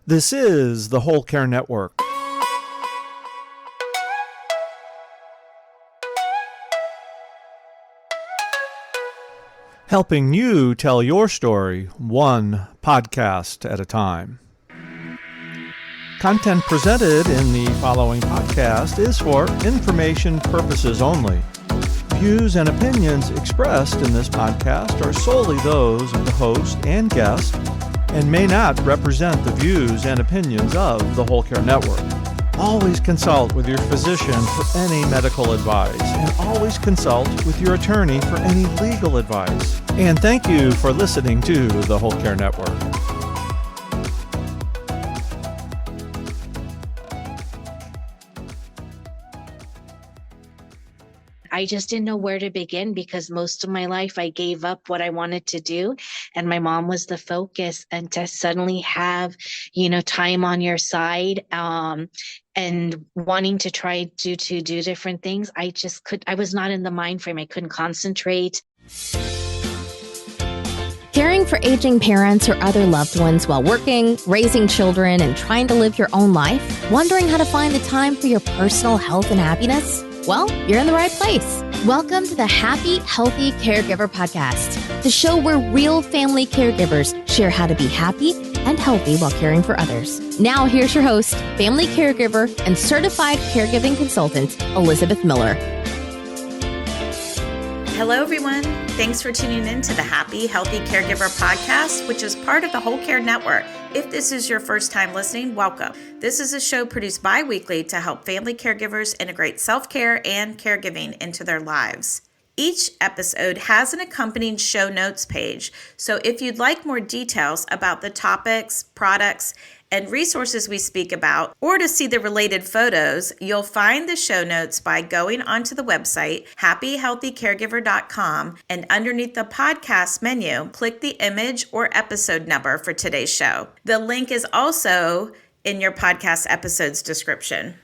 This is the Whole Care Network. Helping you tell your story one podcast at a time. Content presented in the following podcast is for information purposes only. Views and opinions expressed in this podcast are solely those of the host and guest and may not represent the views and opinions of the Whole Care Network. Always consult with your physician for any medical advice, and always consult with your attorney for any legal advice. And thank you for listening to the Whole Care Network. I just didn't know where to begin because most of my life I gave up what I wanted to do and my mom was the focus. And to suddenly have, time on your side and wanting to try to do different things, I was not in the mind frame. I couldn't concentrate. Caring for aging parents or other loved ones while working, raising children, and trying to live your own life? Wondering how to find the time for your personal health and happiness? Well, you're in the right place. Welcome to the Happy Healthy Caregiver podcast, the show where real family caregivers share how to be happy and healthy while caring for others. Now, here's your host, family caregiver and certified caregiving consultant, Elizabeth Miller. Hello, everyone. Thanks for tuning in to the Happy Healthy Caregiver podcast, which is part of the Whole Care Network. If this is your first time listening, welcome. This is a show produced bi-weekly to help family caregivers integrate self-care and caregiving into their lives. Each episode has an accompanying show notes page, so if you'd like more details about the topics, products, and resources we speak about, or to see the related photos, you'll find the show notes by going onto the website, happyhealthycaregiver.com, and underneath the podcast menu, click the image or episode number for today's show. The link is also in your podcast episode's description.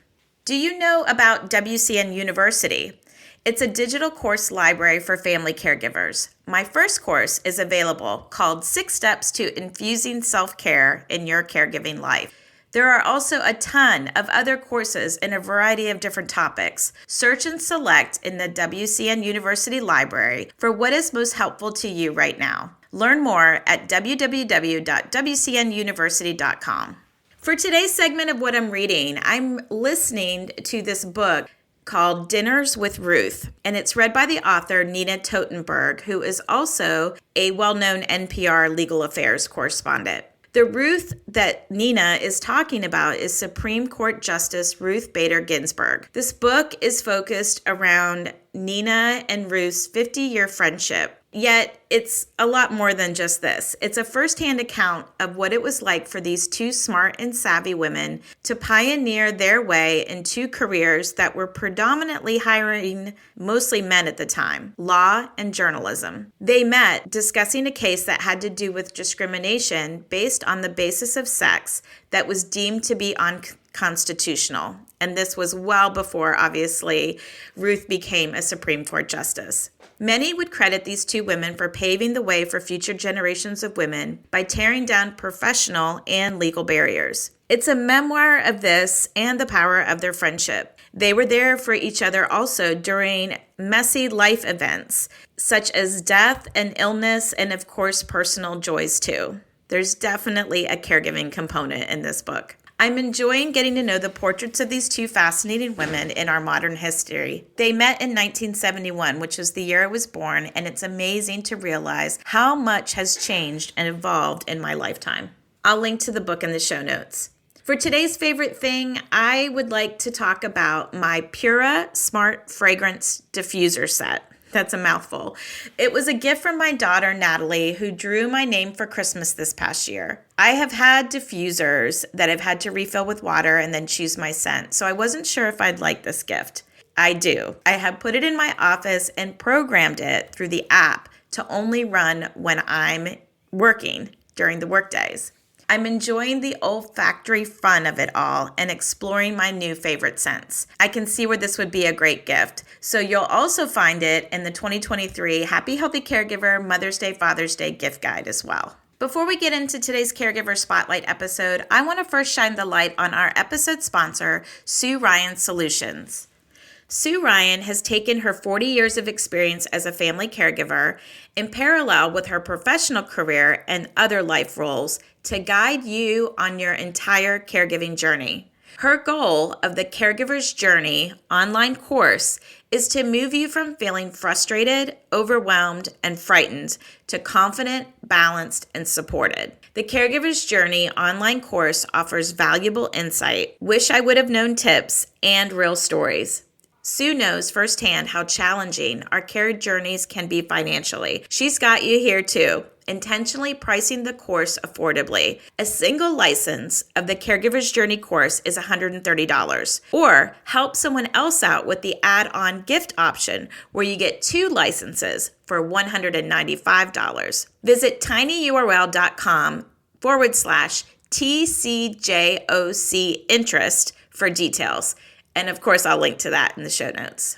Do you know about WCN University? It's a digital course library for family caregivers. My first course is available called 6 Steps to Infusing Self-Care in Your Caregiving Life. There are also a ton of other courses in a variety of different topics. Search and select in the WCN University Library for what is most helpful to you right now. Learn more at www.wcnuniversity.com. For today's segment of what I'm reading, I'm listening to this book called Dinners with Ruth, and it's read by the author Nina Totenberg, who is also a well-known NPR legal affairs correspondent. The Ruth that Nina is talking about is Supreme Court Justice Ruth Bader Ginsburg. This book is focused around Nina and Ruth's 50-year friendship. Yet it's a lot more than just this. It's a firsthand account of what it was like for these two smart and savvy women to pioneer their way in two careers that were predominantly hiring mostly men at the time, law and journalism. They met discussing a case that had to do with discrimination based on the basis of sex that was deemed to be unconstitutional. And this was well before, obviously, Ruth became a Supreme Court justice. Many would credit these two women for paving the way for future generations of women by tearing down professional and legal barriers. It's a memoir of this and the power of their friendship. They were there for each other also during messy life events, such as death and illness, and of course, personal joys too. There's definitely a caregiving component in this book. I'm enjoying getting to know the portraits of these two fascinating women in our modern history. They met in 1971, which was the year I was born, and it's amazing to realize how much has changed and evolved in my lifetime. I'll link to the book in the show notes. For today's favorite thing, I would like to talk about my Pura Smart Fragrance Diffuser set. That's a mouthful. It was a gift from my daughter, Natalie, who drew my name for Christmas this past year. I have had diffusers that I've had to refill with water and then choose my scent, so I wasn't sure if I'd like this gift. I do. I have put it in my office and programmed it through the app to only run when I'm working during the workdays. I'm enjoying the olfactory fun of it all and exploring my new favorite scents. I can see where this would be a great gift. So you'll also find it in the 2023 Happy Healthy Caregiver Mother's Day, Father's Day gift guide as well. Before we get into today's Caregiver Spotlight episode, I want to first shine the light on our episode sponsor, Sue Ryan Solutions. Sue Ryan has taken her 40 years of experience as a family caregiver in parallel with her professional career and other life roles to guide you on your entire caregiving journey. Her goal of the Caregiver's Journey online course is to move you from feeling frustrated, overwhelmed, and frightened to confident, balanced, and supported. The Caregiver's Journey online course offers valuable insight, wish I would have known tips, and real stories. Sue knows firsthand how challenging our care journeys can be financially. She's got you here too, intentionally pricing the course affordably. A single license of the Caregiver's Journey course is $130. Or help someone else out with the add-on gift option where you get 2 licenses for $195. Visit tinyurl.com/TCJOC interest for details. And of course, I'll link to that in the show notes.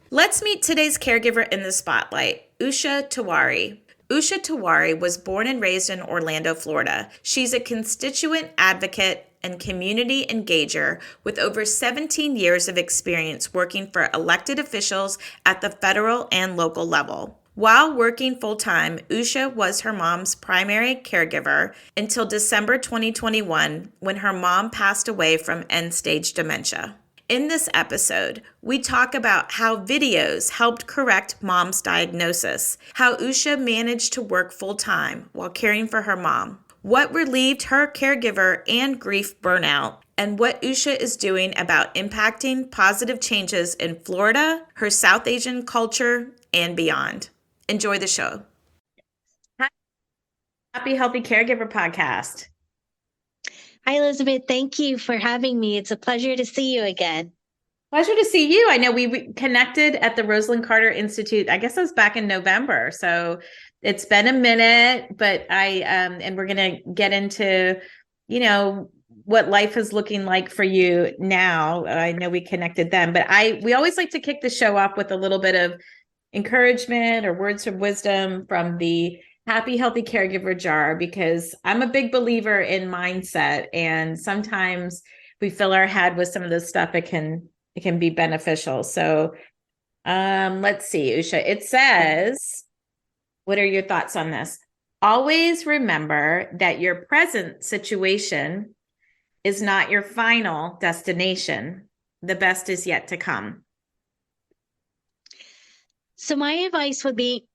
Let's meet today's caregiver in the spotlight, Usha Tewari. Usha Tewari was born and raised in Orlando, Florida. She's a constituent advocate and community engager with over 17 years of experience working for elected officials at the federal and local level. While working full-time, Usha was her mom's primary caregiver until December 2021 when her mom passed away from end-stage dementia. In this episode, we talk about how videos helped correct mom's diagnosis, how Usha managed to work full-time while caring for her mom, what relieved her caregiver and grief burnout, and what Usha is doing about impacting positive changes in Florida, her South Asian culture, and beyond. Enjoy the show. Hi, Happy Healthy Caregiver podcast. Hi, Elizabeth. Thank you for having me. It's a pleasure to see you again. Pleasure to see you. I know we connected at the Rosalind Carter Institute. I guess it was back in November. So it's been a minute, but and we're going to get into, what life is looking like for you now. I know we connected then, but we always like to kick the show off with a little bit of encouragement or words of wisdom from the Happy Healthy Caregiver jar, because I'm a big believer in mindset, and sometimes we fill our head with some of this stuff. It can be beneficial. So let's see, Usha. It says, what are your thoughts on this? Always remember that your present situation is not your final destination. The best is yet to come. So my advice would be,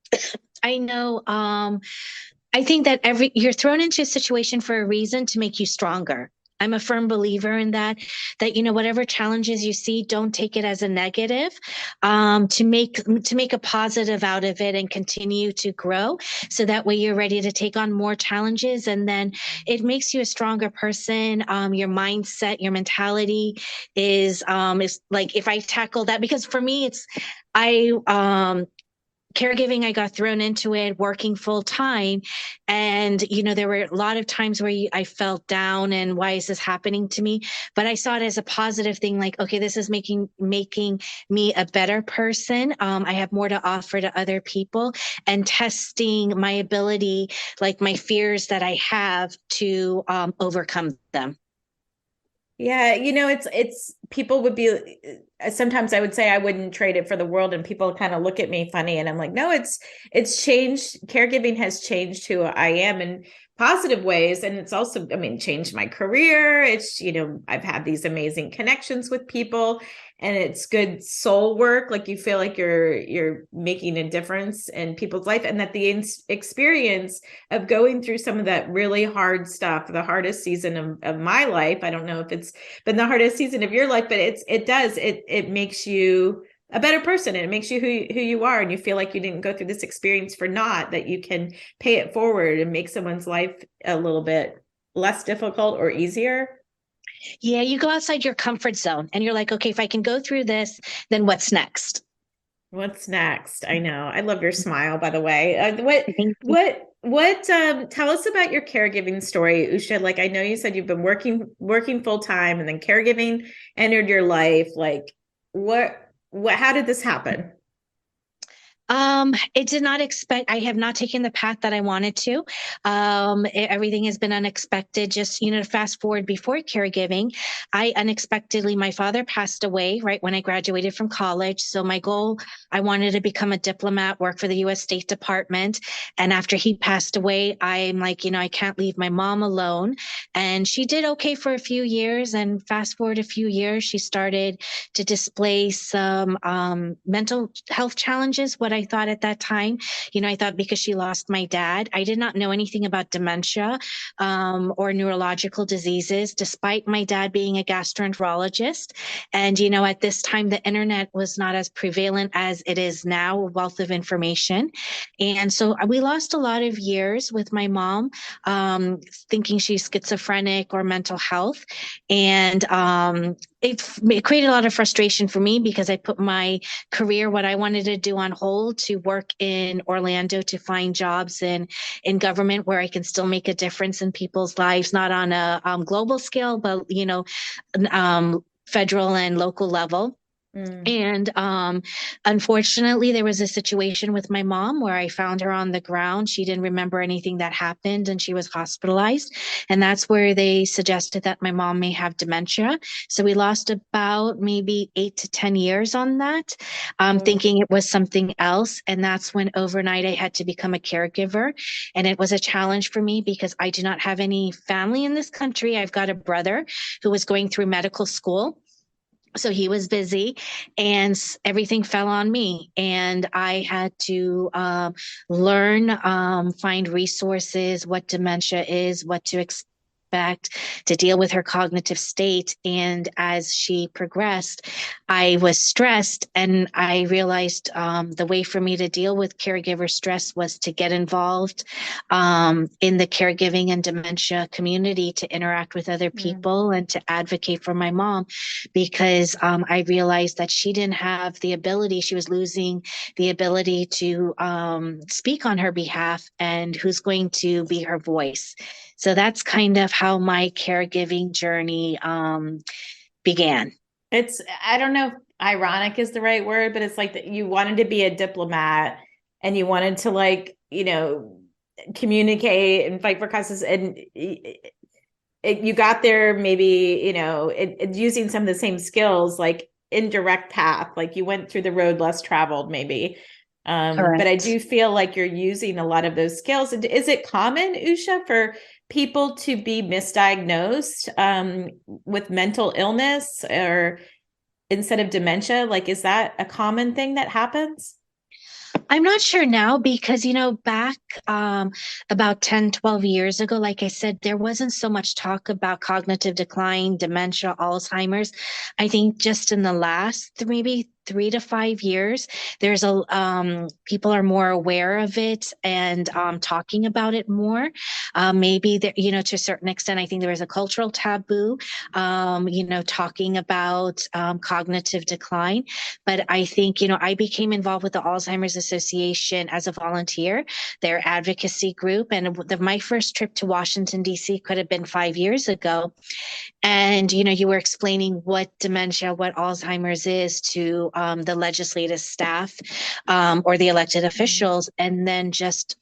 I know, I think that you're thrown into a situation for a reason to make you stronger. I'm a firm believer in that whatever challenges you see, don't take it as a negative, to make a positive out of it and continue to grow. So that way you're ready to take on more challenges, and then it makes you a stronger person. Your mindset, your mentality is like, if I tackle that, because for me, caregiving, I got thrown into it working full time. And, there were a lot of times where I felt down and why is this happening to me? But I saw it as a positive thing. Like, okay, this is making me a better person. I have more to offer to other people, and testing my ability, like my fears that I have, to overcome them. Yeah, it's people would be, sometimes I would say I wouldn't trade it for the world, and people kind of look at me funny, and I'm like, no, it's changed. Caregiving has changed who I am in positive ways. And it's also, changed my career. It's, I've had these amazing connections with people, and it's good soul work. Like, you feel like you're making a difference in people's life, and that the experience of going through some of that really hard stuff, the hardest season of my life, I don't know if it's been the hardest season of your life, but it makes you a better person, and it makes you who you are, and you feel like you didn't go through this experience for naught, that you can pay it forward and make someone's life a little bit less difficult or easier. Yeah, you go outside your comfort zone, and you're like, okay, if I can go through this, then what's next? What's next? I know. I love your smile, by the way. What tell us about your caregiving story, Usha. Like, I know you said you've been working full time, and then caregiving entered your life. Like, how did this happen? It did not expect, I have not taken the path that I wanted to. Everything has been unexpected. Just, to fast forward before caregiving, my father passed away right when I graduated from college. So my goal, I wanted to become a diplomat, work for the US State Department. And after he passed away, I'm like, I can't leave my mom alone. And she did okay for a few years. And fast forward a few years, she started to display some mental health challenges. What I thought at that time, I thought because she lost my dad, I did not know anything about dementia or neurological diseases, despite my dad being a gastroenterologist. And, at this time, the internet was not as prevalent as it is now, a wealth of information. And so we lost a lot of years with my mom, thinking she's schizophrenic or mental health. And it created a lot of frustration for me because I put my career, what I wanted to do, on hold to work in Orlando to find jobs in government where I can still make a difference in people's lives, not on a global scale, but, federal and local level. And unfortunately, there was a situation with my mom where I found her on the ground. She didn't remember anything that happened and she was hospitalized. And that's where they suggested that my mom may have dementia. So we lost about maybe 8 to 10 years on that, thinking it was something else. And that's when overnight I had to become a caregiver. And it was a challenge for me because I do not have any family in this country. I've got a brother who was going through medical school. So he was busy and everything fell on me. And I had to learn, find resources, what dementia is, what to expect, to deal with her cognitive state. And as she progressed, I was stressed, and I realized the way for me to deal with caregiver stress was to get involved in the caregiving and dementia community, to interact with other people and to advocate for my mom, because I realized that she didn't have the ability, she was losing the ability to speak on her behalf, and who's going to be her voice. So that's kind of how my caregiving journey began. I don't know if ironic is the right word, but it's like that you wanted to be a diplomat and you wanted to communicate and fight for causes. And you got there maybe, using some of the same skills, like indirect path, like you went through the road less traveled maybe. But I do feel like you're using a lot of those skills. Is it common, Usha, for people to be misdiagnosed with mental illness or instead of dementia? Like, is that a common thing that happens? I'm not sure now because, back about 10, 12 years ago, like I said, there wasn't so much talk about cognitive decline, dementia, Alzheimer's. I think just in the last maybe 3 to 5 years, there's people are more aware of it and talking about it more. Maybe there, to a certain extent, I think there is a cultural taboo, talking about cognitive decline. But I think, I became involved with the Alzheimer's Association as a volunteer, their advocacy group. And my first trip to Washington, D.C. could have been 5 years ago. And, you were explaining what dementia, what Alzheimer's is to the legislative staff or the elected officials. And then just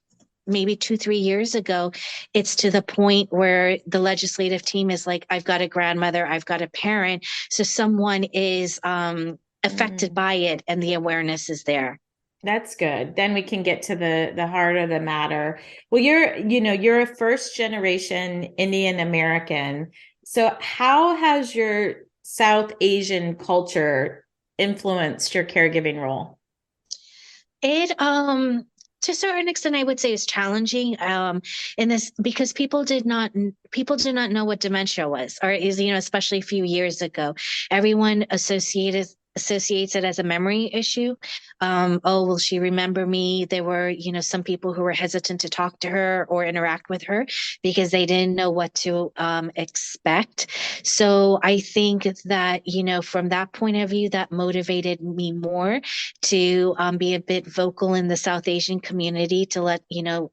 maybe 2-3 years ago, it's to the point where the legislative team is like, I've got a grandmother, I've got a parent. So someone is affected by it and the awareness is there. That's good. Then we can get to the heart of the matter. Well, you're a first generation Indian American. So how has your South Asian culture influenced your caregiving role? It to a certain extent, I would say is challenging in this because people did not know what dementia was, or is, especially a few years ago. Everyone associates it as a memory issue. Will she remember me? There were, some people who were hesitant to talk to her or interact with her because they didn't know what to expect. So I think that, from that point of view, that motivated me more to be a bit vocal in the South Asian community to let,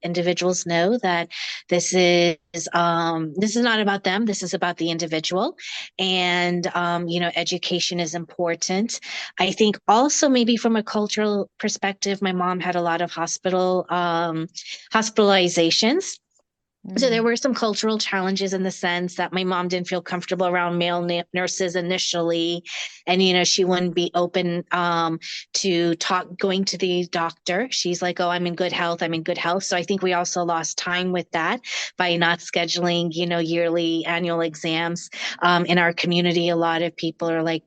individuals know that this is not about them. This is about the individual. And, education is important. important. I think also maybe from a cultural perspective, my mom had a lot of hospitalizations. So there were some cultural challenges in the sense that my mom didn't feel comfortable around male nurses initially. And, she wouldn't be open to going to the doctor. She's like, oh, I'm in good health. I'm in good health. So I think we also lost time with that by not scheduling, yearly annual exams. In our community, a lot of people are like,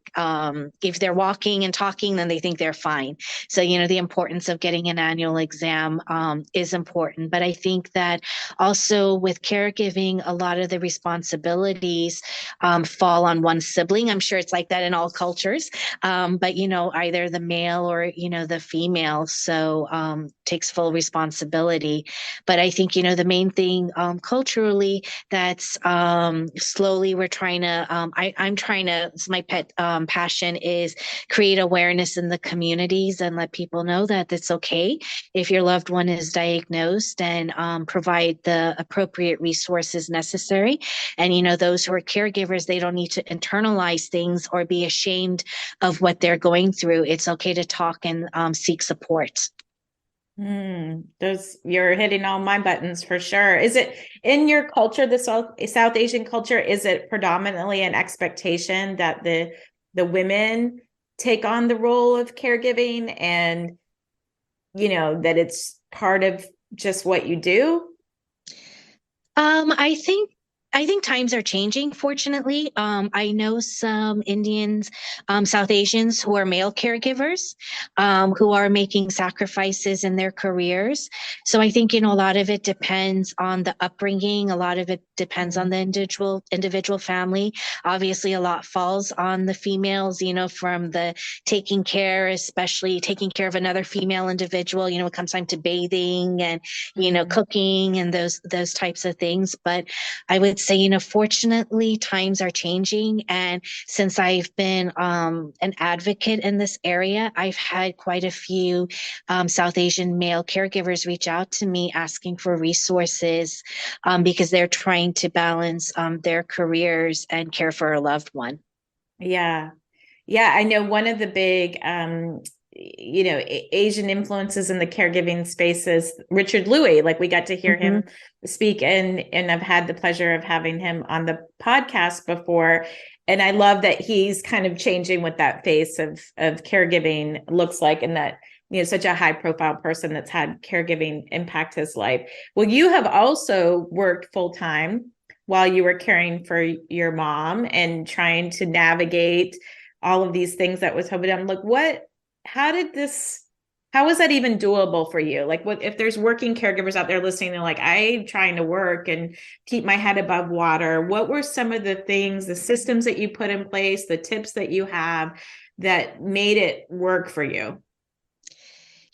if they're walking and talking, then they think they're fine. So, the importance of getting an annual exam is important. But I think that also with caregiving, a lot of the responsibilities fall on one sibling. I'm sure it's like that in all cultures, but either the male or the female, so takes full responsibility. But I think the main thing culturally that's slowly we're trying to. I'm trying to. It's my pet passion is create awareness in the communities and let people know that it's okay if your loved one is diagnosed and provide the appropriate resources necessary. And, those who are caregivers, they don't need to internalize things or be ashamed of what they're going through. It's okay to talk and seek support. You're hitting all my buttons for sure. Is it in your culture, the South Asian culture, is it predominantly an expectation that the women take on the role of caregiving and, that it's part of just what you do? I think times are changing, fortunately. I know some Indians, South Asians who are male caregivers, who are making sacrifices in their careers. So I think, a lot of it depends on the upbringing. A lot of it depends on the individual family. Obviously, a lot falls on the females, from the taking care, especially taking care of another female individual, it comes time to bathing and, cooking and those types of things. But I would say, fortunately, times are changing. And since I've been an advocate in this area, I've had quite a few South Asian male caregivers reach out to me asking for resources because they're trying to balance their careers and care for a loved one. Yeah. Yeah. I know one of the big, Asian influences in the caregiving space is Richard Louis. Like we got to hear him speak and I've had the pleasure of having him on the podcast before. And I love that he's kind of changing what that face of caregiving looks like, and that, such a high profile person that's had caregiving impact his life. Well, you have also worked full time while you were caring for your mom and trying to navigate all of these things that was happening. I'm like, how was that even doable for you? Like, what if there's working caregivers out there listening? They're like, I'm trying to work and keep my head above water. What were some of the things, the systems that you put in place, the tips that you have that made it work for you?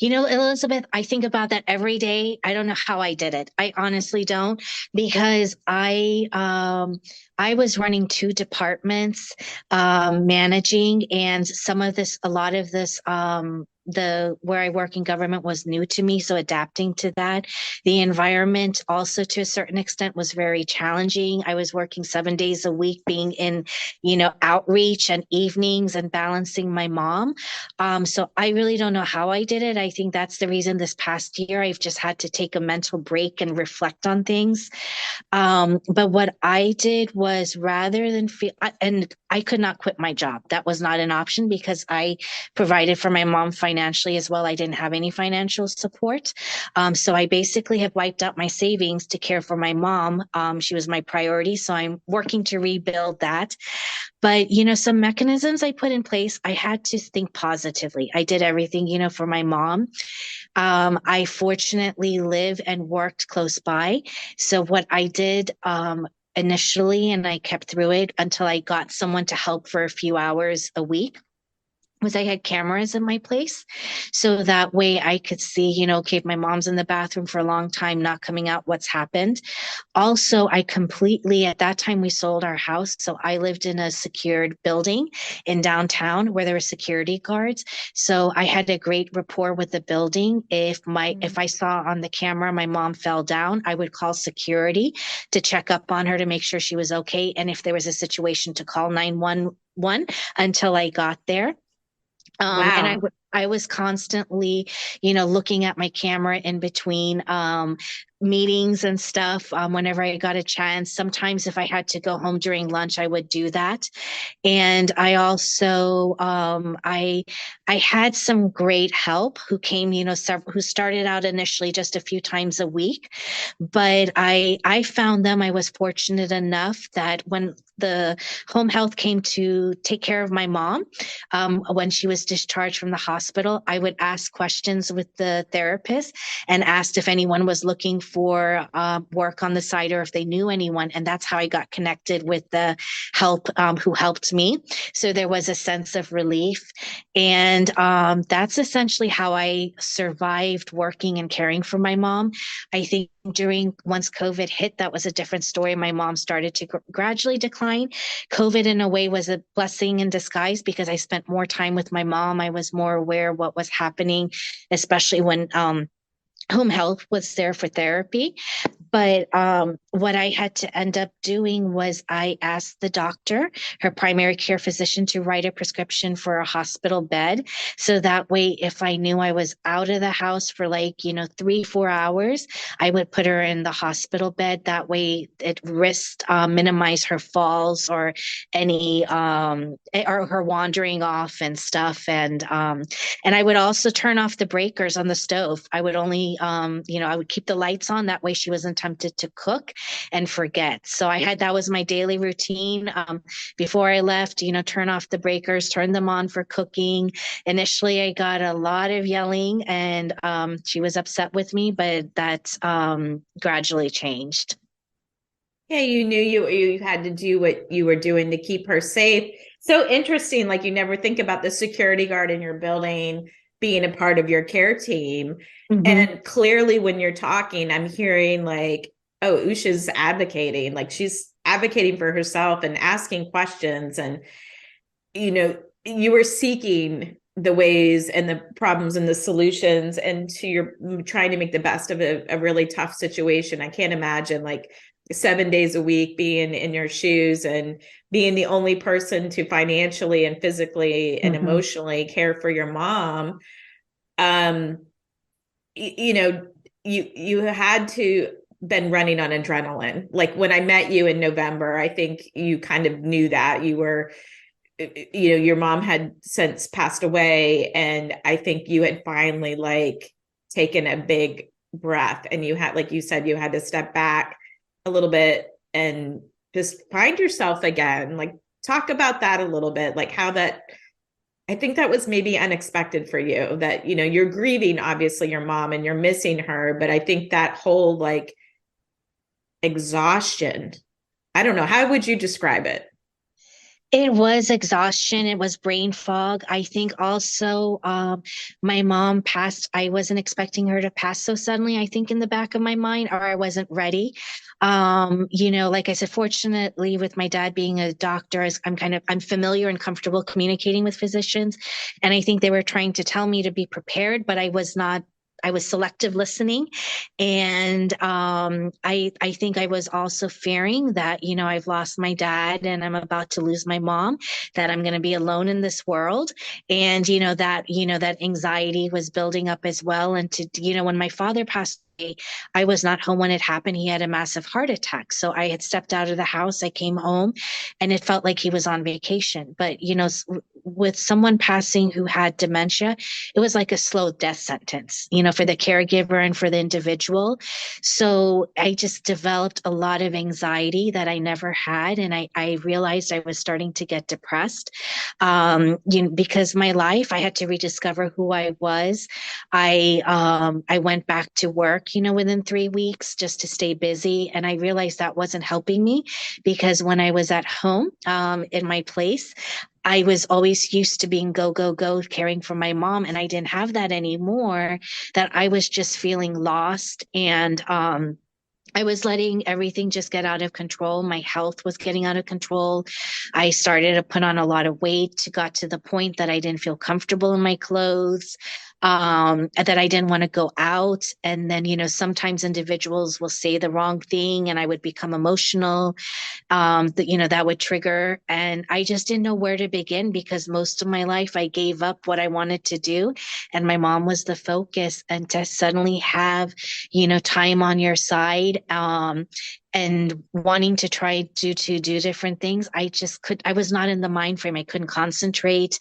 Elizabeth, I think about that every day. I don't know how I did it. I honestly don't, because I was running two departments, managing, and a lot of this, where I work in government was new to me. So adapting to that, the environment also to a certain extent was very challenging. I was working 7 days a week, being in, outreach and evenings and balancing my mom. So I really don't know how I did it. I think that's the reason this past year I've just had to take a mental break and reflect on things. But what I did was, rather than and I could not quit my job. That was not an option because I provided for my mom financially as well. I didn't have any financial support. So I basically have wiped out my savings to care for my mom. She was my priority. So I'm working to rebuild that. But, some mechanisms I put in place, I had to think positively. I did everything, for my mom. I fortunately live and worked close by. So what I did initially, and I kept through it until I got someone to help for a few hours a week, was I had cameras in my place. So that way I could see, okay, if my mom's in the bathroom for a long time, not coming out, what's happened. Also, at that time we sold our house. So I lived in a secured building in downtown where there were security guards. So I had a great rapport with the building. If I saw on the camera my mom fell down, I would call security to check up on her to make sure she was okay. And if there was a situation, to call 911 until I got there. And Wow. I was constantly, looking at my camera in between meetings and stuff whenever I got a chance. Sometimes if I had to go home during lunch, I would do that. And I also I had some great help who came, who started out initially just a few times a week, but I found them. I was fortunate enough that when the home health came to take care of my mom, when she was discharged from the hospital, I would ask questions with the therapist and asked if anyone was looking for work on the side or if they knew anyone. And that's how I got connected with the help who helped me. So there was a sense of relief. And that's essentially how I survived working and caring for my mom. I think once COVID hit, that was a different story. My mom started to gradually decline. COVID, in a way, was a blessing in disguise because I spent more time with my mom. I was more aware of what was happening, especially when home health was there for therapy. But what I had to end up doing was I asked the doctor, her primary care physician, to write a prescription for a hospital bed. So that way, if I knew I was out of the house for 3-4 hours, I would put her in the hospital bed. That way it risked minimize her falls or any or her wandering off and stuff. And I would also turn off the breakers on the stove. I would only, I would keep the lights on. That way she wasn't tempted to cook and forget. So that was my daily routine. Before I left, turn off the breakers, turn them on for cooking. Initially, I got a lot of yelling and she was upset with me, but that gradually changed. Yeah, you knew you had to do what you were doing to keep her safe. So interesting, like you never think about the security guard in your building being a part of your care team. Mm-hmm. And clearly when you're talking, I'm hearing like, oh, Usha's advocating, like she's advocating for herself and asking questions. And, you were seeking the ways and the problems and the solutions, and you're trying to make the best of a really tough situation. I can't imagine like 7 days a week being in your shoes and being the only person to financially and physically and emotionally care for your mom. You had to been running on adrenaline. Like when I met you in November, I think you kind of knew that you were, your mom had since passed away. And I think you had finally like taken a big breath, and you had, like you said, you had to step back a little bit and just find yourself again. Like talk about that a little bit, like how that, I think that was maybe unexpected for you, that, you're grieving, obviously, your mom and you're missing her. But I think that whole like exhaustion, I don't know, how would you describe it? It was exhaustion. It was brain fog. I think also my mom passed. I wasn't expecting her to pass so suddenly, I think in the back of my mind, or I wasn't ready. Like I said, fortunately with my dad being a doctor, I'm familiar and comfortable communicating with physicians. And I think they were trying to tell me to be prepared, but I was not. I was selective listening. And I think I was also fearing that, I've lost my dad and I'm about to lose my mom, that I'm going to be alone in this world. And, that anxiety was building up as well. And when my father passed away, I was not home when it happened. He had a massive heart attack. So I had stepped out of the house. I came home and it felt like he was on vacation. But, with someone passing who had dementia, it was like a slow death sentence, for the caregiver and for the individual. So I just developed a lot of anxiety that I never had. And I realized I was starting to get depressed because my life, I had to rediscover who I was. I went back to work, within 3 weeks just to stay busy. And I realized that wasn't helping me because when I was at home in my place, I was always used to being go, go, go, caring for my mom. And I didn't have that anymore, that I was just feeling lost. And I was letting everything just get out of control. My health was getting out of control. I started to put on a lot of weight, got to the point that I didn't feel comfortable in my clothes. that I didn't want to go out. And then, sometimes individuals will say the wrong thing and I would become emotional, that would trigger. And I just didn't know where to begin because most of my life I gave up what I wanted to do. And my mom was the focus. And to suddenly have, time on your side, and wanting to try to do different things, I was not in the mind frame. I couldn't concentrate.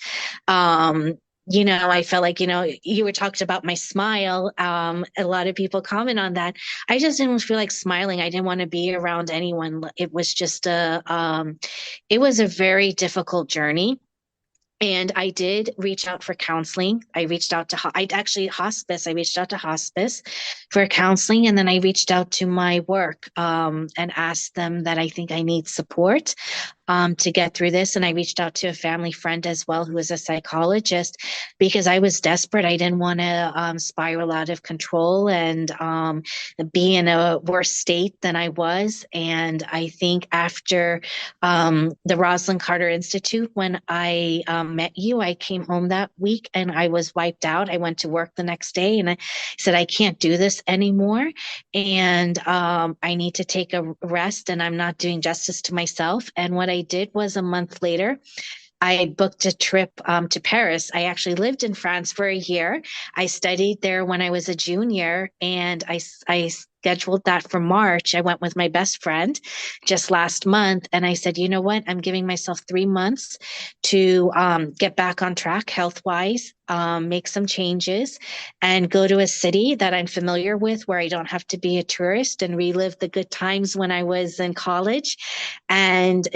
I felt like, you were talked about my smile. A lot of people comment on that. I just didn't feel like smiling. I didn't want to be around anyone. It was just it was a very difficult journey. And I did reach out for counseling. I reached out to, hospice. I reached out to hospice for counseling. And then I reached out to my work, and asked them that I think I need support, to get through this. And I reached out to a family friend as well, who is a psychologist, because I was desperate. I didn't want to spiral out of control and be in a worse state than I was. And I think after the Rosalind Carter Institute, when I met you, I came home that week and I was wiped out. I went to work the next day and I said, I can't do this anymore. And I need to take a rest and I'm not doing justice to myself. And what I did was a month later, I booked a trip to Paris. I actually lived in France for a year. I studied there when I was a junior, and I scheduled that for March. I went with my best friend just last month, and I said, you know what? I'm giving myself 3 months to get back on track health-wise, make some changes, and go to a city that I'm familiar with where I don't have to be a tourist and relive the good times when I was in college and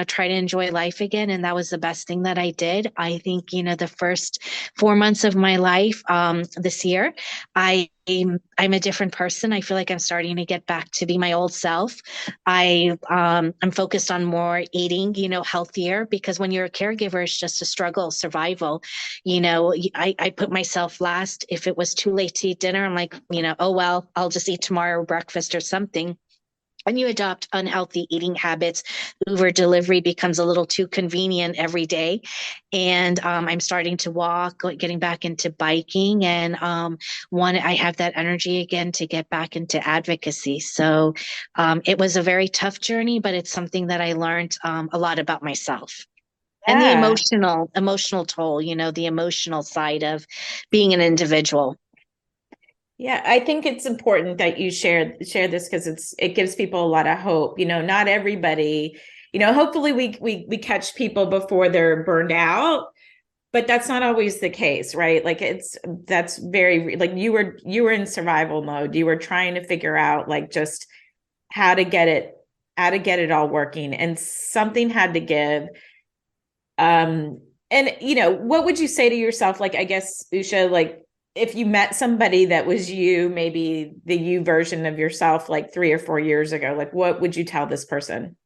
try to enjoy life again. And that was the best thing that I did. I think, the first 4 months of my life this year, I'm a different person. I feel like I'm starting to get back to be my old self. I'm focused on more eating, healthier, because when you're a caregiver, it's just a struggle, survival. I put myself last. If it was too late to eat dinner, I'm like, oh, well, I'll just eat tomorrow breakfast or something. And you adopt unhealthy eating habits. Uber delivery becomes a little too convenient every day. And I'm starting to walk, getting back into biking. And I have that energy again to get back into advocacy. So it was a very tough journey, but it's something that I learned a lot about myself. And the emotional toll, the emotional side of being an individual. Yeah, I think it's important that you share this because it gives people a lot of hope. Not everybody, hopefully we catch people before they're burned out, but that's not always the case, right? Like that's very, like you were in survival mode. You were trying to figure out like just how to get it all working, and something had to give. And what would you say to yourself? Like, I guess, Usha, like, if you met somebody that was you, maybe the you version of yourself, like 3 or 4 years ago, like what would you tell this person?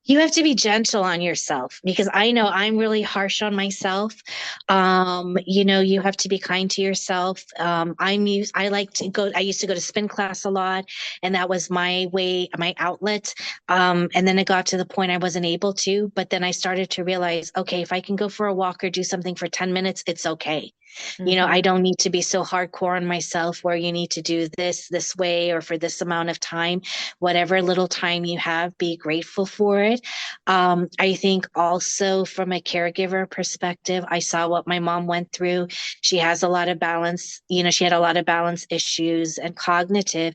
You have to be gentle on yourself, because I know I'm really harsh on myself. You have to be kind to yourself. I used to go to spin class a lot, and that was my way, my outlet. And then it got to the point I wasn't able to, but then I started to realize, okay, if I can go for a walk or do something for 10 minutes, it's okay. I don't need to be so hardcore on myself where you need to do this way or for this amount of time. Whatever little time you have, be grateful for it. I think also from a caregiver perspective, I saw what my mom went through. She has a lot of balance, she had a lot of balance issues and cognitive,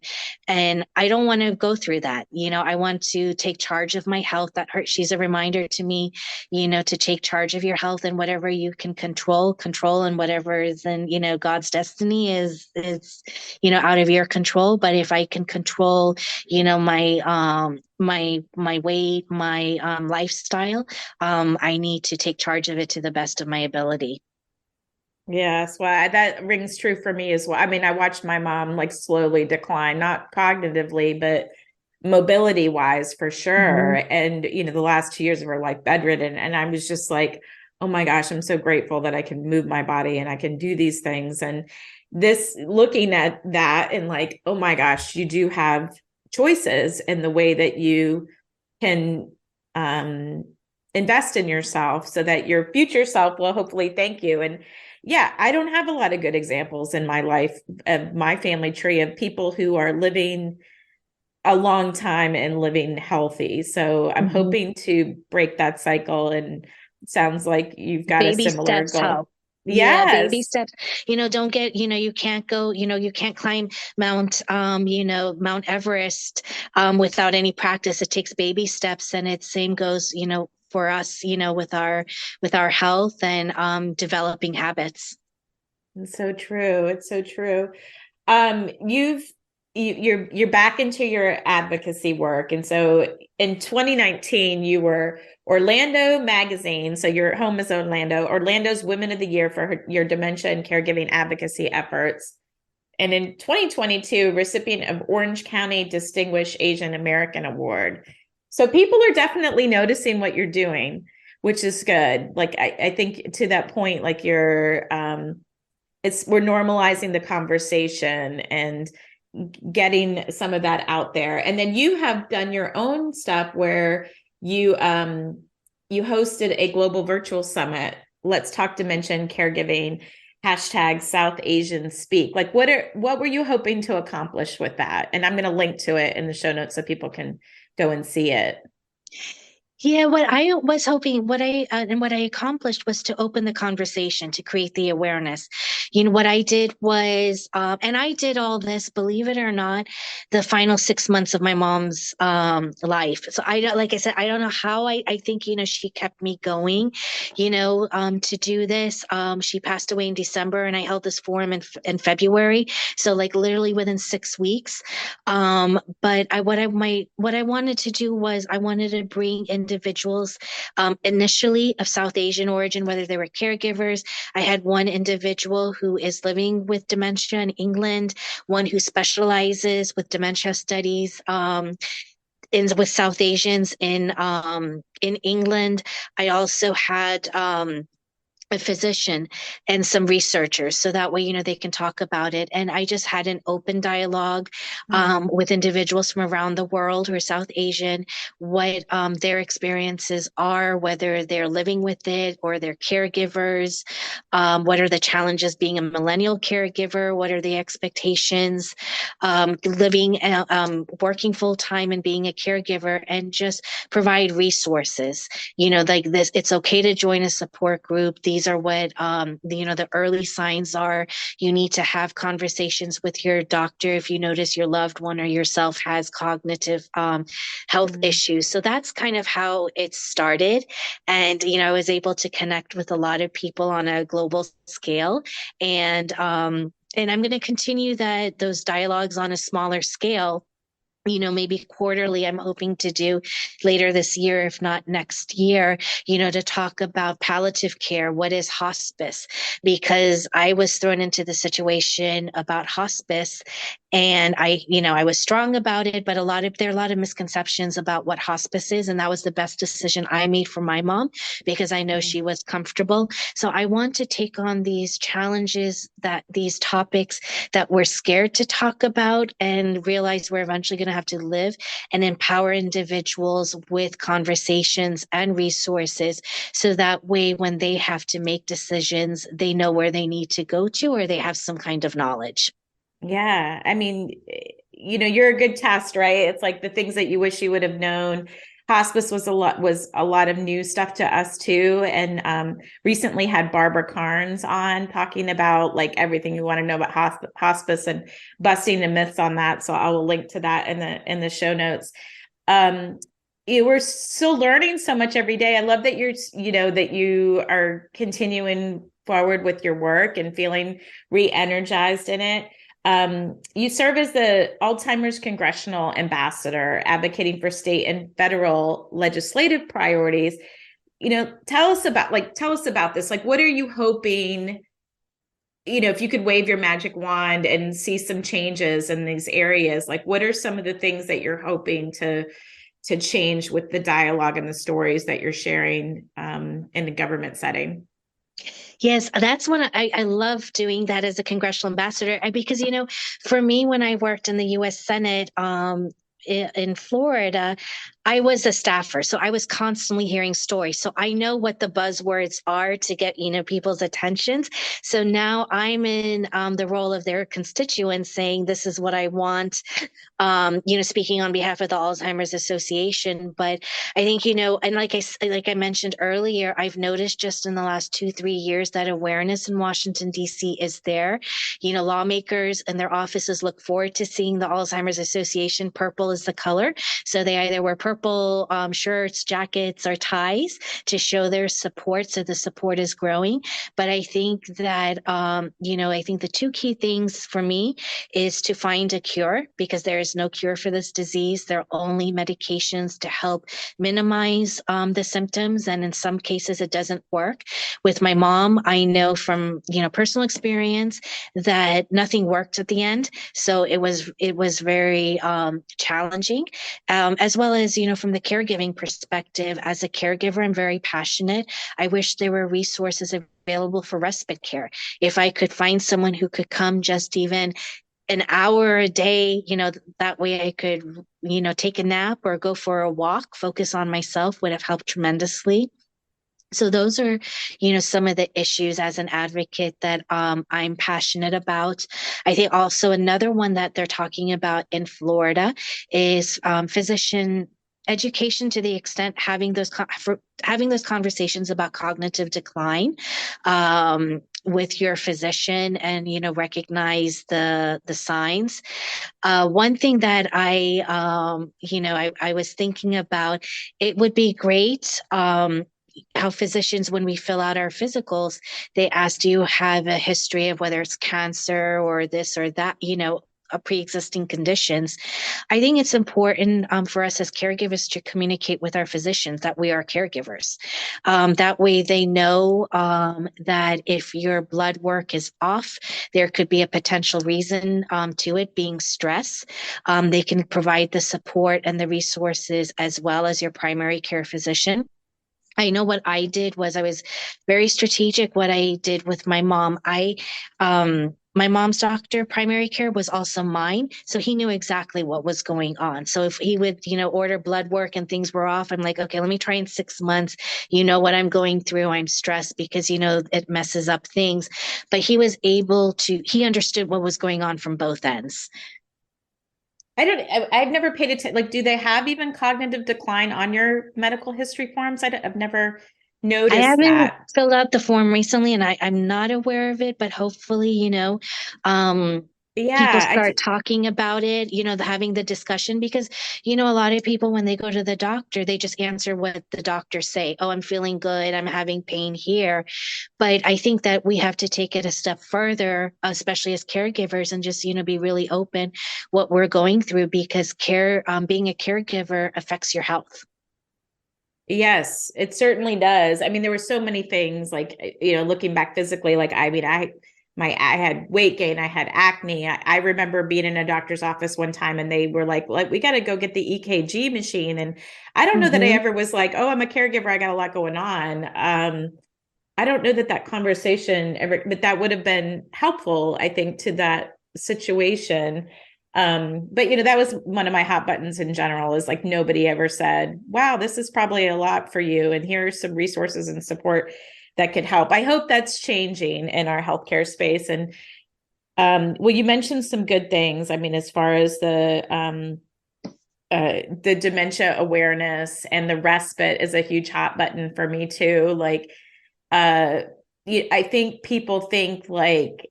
and I don't want to go through that. I want to take charge of my health. She's a reminder to me, to take charge of your health, and whatever you can control, and whatever is in, God's destiny is out of your control. But if I can control, my weight, my lifestyle, I need to take charge of it to the best of my ability. Yes, well, that rings true for me as well. I mean, I watched my mom like slowly decline, not cognitively, but mobility wise for sure. And, the last 2 years of her life bedridden. And I was just like, oh my gosh, I'm so grateful that I can move my body and I can do these things. And this, looking at that and like, oh my gosh, you do have choices in the way that you can invest in yourself so that your future self will hopefully thank you. And yeah, I don't have a lot of good examples in my life of my family tree of people who are living a long time and living healthy. So I'm Mhm. hoping to break that cycle, and it sounds like you've got a Baby similar steps goal. help. Yeah, baby Yes. steps. Don't get, you can't go, you can't climb Mount Everest without any practice. It takes baby steps, and it same goes, for us, with our health and developing habits. It's so true. It's so true. You're back into your advocacy work, and so in 2019 you were Orlando Magazine. So your home is Orlando's Women of the Year for your dementia and caregiving advocacy efforts. And in 2022, recipient of Orange County Distinguished Asian American Award. So people are definitely noticing what you're doing, which is good. Like I think to that point, like we're normalizing the conversation and getting some of that out there. And then you have done your own stuff where you hosted a global virtual summit. Let's talk dementia and caregiving. #South Asian Speak. Like what were you hoping to accomplish with that? And I'm going to link to it in the show notes so people can go and see it. Yeah, what I was hoping, what I accomplished was to open the conversation, to create the awareness. What I did was, and I did all this, believe it or not, the final 6 months of my mom's life. So I don't, like I said, I don't know how I think, she kept me going, to do this. She passed away in December, and I held this forum in February. So like literally within 6 weeks. But what I wanted to do was I wanted to bring individuals initially of South Asian origin, whether they were caregivers. I had one individual who is living with dementia in England, one who specializes with dementia studies with South Asians in England. I also had a physician and some researchers, so that way they can talk about it. And I just had an open dialogue with individuals from around the world who are South Asian, what their experiences are, whether they're living with it or they're caregivers, what are the challenges being a millennial caregiver, what are the expectations living working full time and being a caregiver, and just provide resources, like this. It's okay to join a support group. These are what the early signs are. You need to have conversations with your doctor if you notice your loved one or yourself has cognitive health issues. So that's kind of how it started. And I was able to connect with a lot of people on a global scale. And I'm going to continue those dialogues on a smaller scale, maybe quarterly. I'm hoping to do later this year, if not next year, to talk about palliative care. What is hospice? Because I was thrown into the situation about hospice, and I was strong about it, but there are a lot of misconceptions about what hospice is. And that was the best decision I made for my mom, because I know she was comfortable. So I want to take on these challenges, these topics that we're scared to talk about, and realize we're eventually going to have to live, and empower individuals with conversations and resources. So that way, when they have to make decisions, they know where they need to go to, or they have some kind of knowledge. Yeah. I mean, you're a good test, right? It's like the things that you wish you would have known. Hospice was a lot of new stuff to us too. And recently had Barbara Carnes on talking about like everything you want to know about hospice and busting the myths on that. So I will link to that in the show notes. We're still learning so much every day. I love that that you are continuing forward with your work and feeling re-energized in it. You serve as the Alzheimer's Congressional Ambassador, advocating for state and federal legislative priorities. Tell us about this. Like, what are you hoping, if you could wave your magic wand and see some changes in these areas? Like, what are some of the things that you're hoping to change with the dialogue and the stories that you're sharing in the government setting? Yes, that's what I love doing that as a congressional ambassador, because for me, when I worked in the U.S. Senate in Florida, I was a staffer, so I was constantly hearing stories. So I know what the buzzwords are to get, people's attentions. So now I'm in the role of their constituent saying, this is what I want, speaking on behalf of the Alzheimer's Association. But I think, and like I mentioned earlier, I've noticed just in the last 2-3 years that awareness in Washington, D.C. is there. Lawmakers and their offices look forward to seeing the Alzheimer's Association. Purple is the color. So they either wear purple shirts, jackets, or ties to show their support. So the support is growing. But I think that, I think the two key things for me is to find a cure, because there is no cure for this disease. There are only medications to help minimize the symptoms. And in some cases, it doesn't work. With my mom, I know from, personal experience that nothing worked at the end. So it was very challenging. As well as, from the caregiving perspective, as a caregiver, I'm very passionate. I wish there were resources available for respite care. If I could find someone who could come just even an hour a day, that way I could, take a nap or go for a walk, focus on myself, would have helped tremendously. So those are, some of the issues as an advocate that I'm passionate about. I think also another one that they're talking about in Florida is physician education, to the extent having those conversations about cognitive decline with your physician, and recognize the signs. One thing that I was thinking about, it would be great. How physicians, when we fill out our physicals, they ask, do you have a history of whether it's cancer or this or that, pre-existing conditions. I think it's important for us as caregivers to communicate with our physicians that we are caregivers. That way they know that if your blood work is off, there could be a potential reason to it being stress. They can provide the support and the resources as well as your primary care physician. I know what I did was I was very strategic. What I did with my mom, my mom's doctor, primary care, was also mine. So he knew exactly what was going on. So if he would, order blood work and things were off, I'm like, okay, let me try in 6 months. You know what I'm going through. I'm stressed because, it messes up things. But he was he understood what was going on from both ends. I've never paid attention. Like, do they have even cognitive decline on your medical history forms? I've never noticed I haven't that. filled out the form recently, and I'm not aware of it, but hopefully, people Yeah, start talking about it, having the discussion, because, a lot of people, when they go to the doctor, they just answer what the doctors say. Oh, I'm feeling good. I'm having pain here. But I think that we have to take it a step further, especially as caregivers, and just, be really open what we're going through, because being a caregiver affects your health. Yes, it certainly does. I mean, there were so many things, like, looking back physically, like, I had weight gain, I had acne. I remember being in a doctor's office one time and they were like, we got to go get the EKG machine. And I don't know that I ever was like, oh, I'm a caregiver, I got a lot going on. I don't know that conversation ever, but that would have been helpful, I think, to that situation. But that was one of my hot buttons in general, is like, nobody ever said, wow, this is probably a lot for you, and here are some resources and support that could help. I hope that's changing in our healthcare space. And well, you mentioned some good things. I mean, as far as the dementia awareness, and the respite is a huge hot button for me too. Like, I think people think like,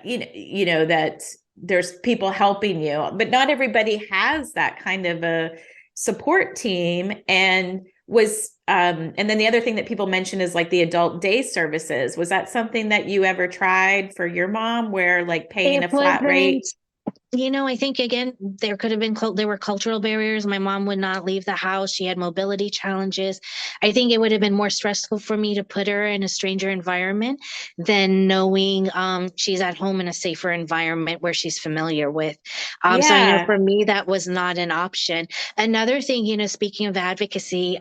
that there's people helping you, but not everybody has that kind of a support team. And then the other thing that people mention is like the adult day services. Was that something that you ever tried for your mom, where like paying a flat rate? I think, again, there were cultural barriers. My mom would not leave the house. She had mobility challenges. I think it would have been more stressful for me to put her in a stranger environment than knowing she's at home in a safer environment where she's familiar with. So I know for me, that was not an option. Another thing, speaking of advocacy,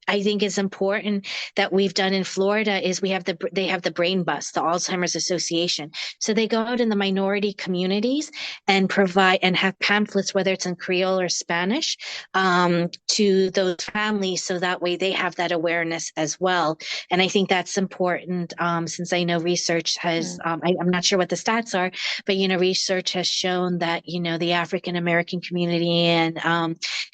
I think is important that we've done in Florida is they have the brain bus, the Alzheimer's Association. So they go out in the minority communities and provide and have pamphlets, whether it's in Creole or Spanish, to those families. So that way they have that awareness as well. And I think that's important, since I know research has, I'm not sure what the stats are, but, research has shown that, the African American community and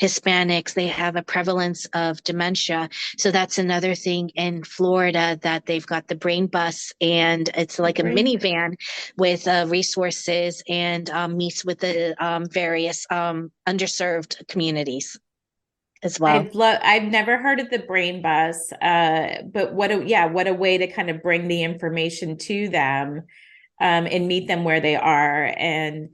Hispanics, they have a prevalence of dementia. So that's another thing in Florida, that they've got the brain bus, and it's like a minivan with resources and meets with the various underserved communities as well. I've never heard of the brain bus, but what a way to kind of bring the information to them, and meet them where they are. And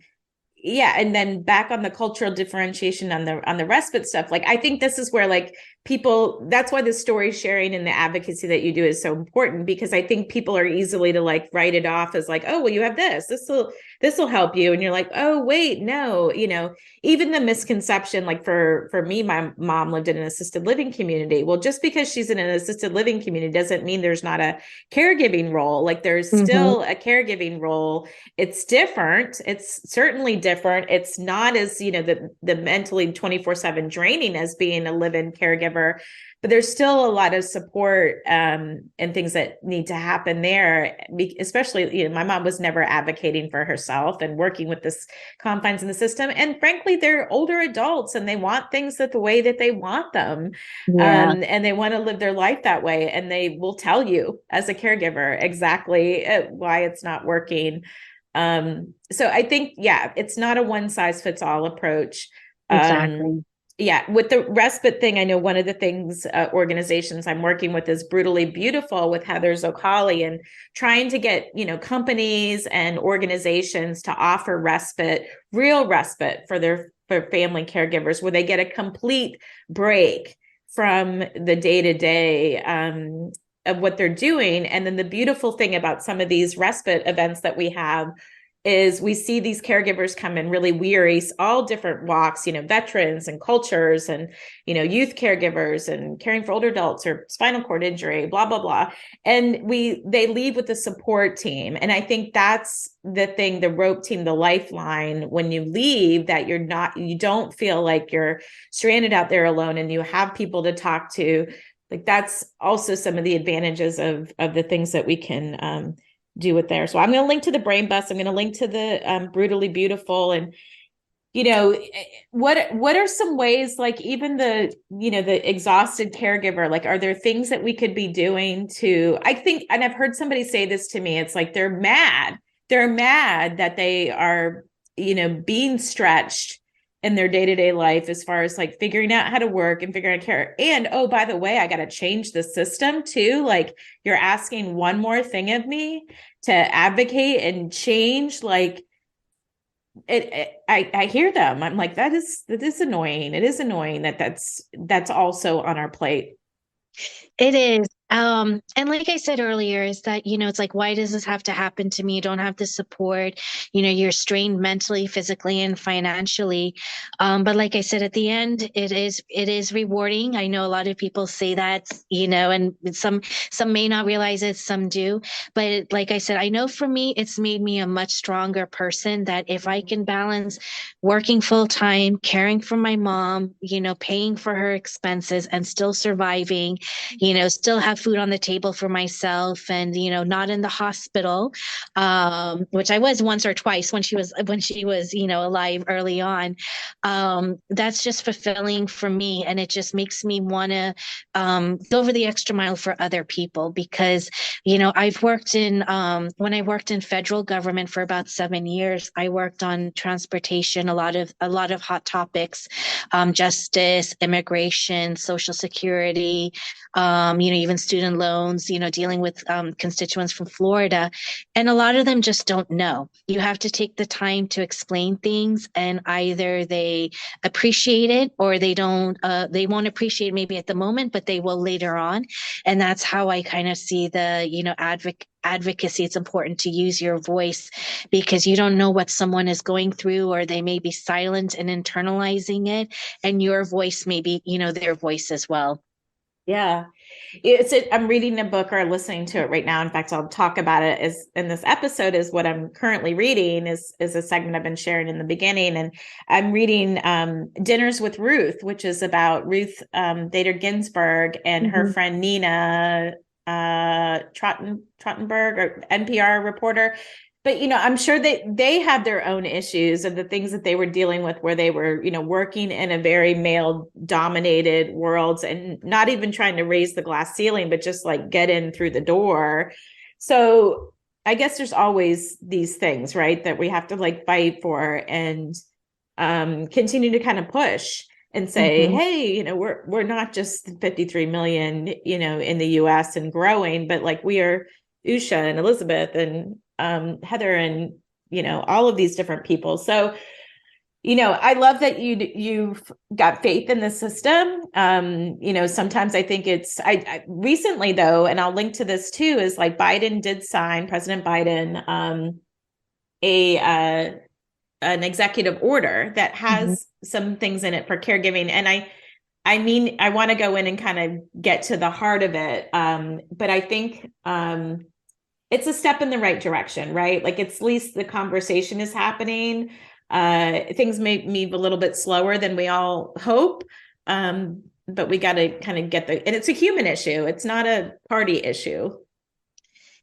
then back on the cultural differentiation on the respite stuff, like I think this is where like people, that's why the story sharing and the advocacy that you do is so important, because I think people are easily to like write it off as like, oh, well, you have this will help you, and you're like, oh wait, no, even the misconception, like for me, my mom lived in an assisted living community. Well, just because she's in an assisted living community doesn't mean there's not a caregiving role. Like there's still a caregiving role. It's different. It's certainly different. It's not as, the mentally 24/7 draining as being a live-in caregiver, but there's still a lot of support and things that need to happen there. Especially, my mom was never advocating for herself and working with this confines in the system. And frankly, they're older adults and they want things the way that they want them. Yeah. And they want to live their life that way. And they will tell you as a caregiver exactly why it's not working. So I think, it's not a one size fits all approach. Exactly. With the respite thing, I know one of the things organizations I'm working with is Brutally Beautiful with Heather Zoccali, and trying to get, companies and organizations to offer real respite for family caregivers, where they get a complete break from the day-to-day of what they're doing. And then the beautiful thing about some of these respite events that we have is we see these caregivers come in really weary, all different walks, veterans and cultures and, youth caregivers and caring for older adults or spinal cord injury, blah, blah, blah. And they leave with a support team. And I think that's the thing, the rope team, the lifeline, when you leave, that you don't feel like you're stranded out there alone and you have people to talk to. Like that's also some of the advantages of the things that we can, do it there. So I'm going to link to the brain bus. I'm going to link to the Brutally Beautiful. And, what are some ways, like even the exhausted caregiver, like, are there things that we could be doing I think, and I've heard somebody say this to me, it's like, they're mad that they are, being stretched in their day-to-day life as far as like figuring out how to work and figuring out care. And, oh, by the way, I got to change the system too. Like you're asking one more thing of me to advocate and change. Like I hear them. I'm like, that is annoying. It is annoying that's also on our plate. It is. And like I said earlier, is that, it's like, why does this have to happen to me? You don't have the support, you're strained mentally, physically, and financially. But like I said, at the end, it is rewarding. I know a lot of people say that, and some may not realize it, some do. But like I said, I know for me, it's made me a much stronger person, that if I can balance working full time, caring for my mom, paying for her expenses and still surviving, still have food on the table for myself, and not in the hospital, which I was once or twice when she was alive early on. That's just fulfilling for me, and it just makes me want to go over the extra mile for other people, because I've worked in when I worked in federal government for about 7 years, I worked on transportation, a lot of hot topics, justice, immigration, Social Security, even student loans, dealing with constituents from Florida. And a lot of them just don't know. You have to take the time to explain things, and either they appreciate it or they don't, they won't appreciate it maybe at the moment, but they will later on. And that's how I kind of see the, advocacy. It's important to use your voice, because you don't know what someone is going through, or they may be silent and internalizing it, and your voice may be, their voice as well. Yeah. I'm reading a book or listening to it right now. In fact, I'll talk about it as in this episode is what I'm currently reading is a segment I've been sharing in the beginning. And I'm reading Dinners with Ruth, which is about Ruth Bader Ginsburg and her friend Nina Trottenberg, or NPR reporter. But, I'm sure they had their own issues and the things that they were dealing with where they were, working in a very male dominated world and not even trying to raise the glass ceiling, but just like get in through the door. So I guess there's always these things, right, that we have to like fight for and continue to kind of push and say, hey, we're not just 53 million, in the US and growing, but like we are Usha and Elizabeth and Heather and, all of these different people. So, I love that you've got faith in the system. Sometimes I think I recently though, and I'll link to this too, is like President Biden, an executive order that has some things in it for caregiving. And I want to go in and kind of get to the heart of it. But I think, it's a step in the right direction, right? Like at least the conversation is happening. Things may move a little bit slower than we all hope. But we got to kind of and it's a human issue. It's not a party issue.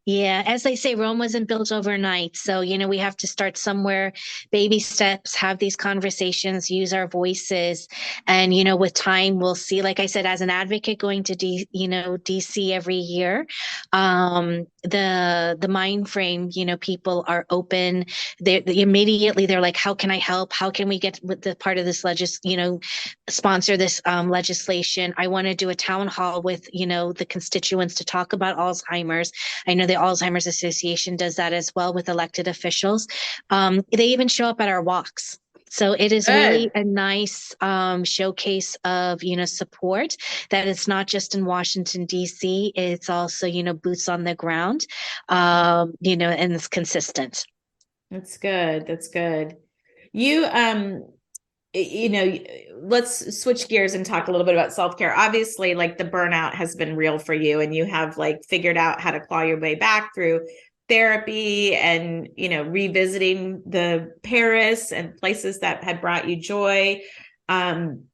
Yeah, as they say, Rome wasn't built overnight. So, we have to start somewhere, baby steps, have these conversations, use our voices. And, with time, we'll see, like I said, as an advocate going to DC every year, the mind frame, people are open. Immediately they're like, how can I help? How can we get with the part of this sponsor this legislation? I want to do a town hall with, the constituents to talk about Alzheimer's. I know the Alzheimer's Association does that as well with elected officials. They even show up at our walks. So it is really a nice showcase of, support, that it's not just in Washington, D.C. It's also, boots on the ground, and it's consistent. That's good. That's good. You, let's switch gears and talk a little bit about self-care. Obviously, like the burnout has been real for you and you have like figured out how to claw your way back through therapy and, revisiting the Paris and places that had brought you joy. And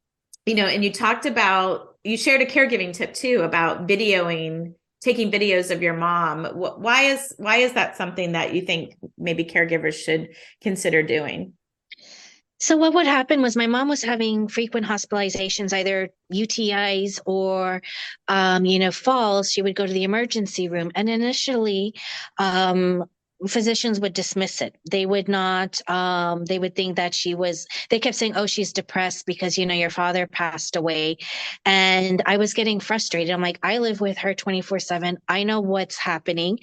you shared a caregiving tip too about taking videos of your mom. Why is that something that you think maybe caregivers should consider doing? So what would happen was my mom was having frequent hospitalizations, either UTIs or, falls. She would go to the emergency room. And initially, physicians would dismiss it. They would not, they would think that they kept saying, oh, she's depressed because, your father passed away. And I was getting frustrated. I'm like, I live with her 24/7. I know what's happening.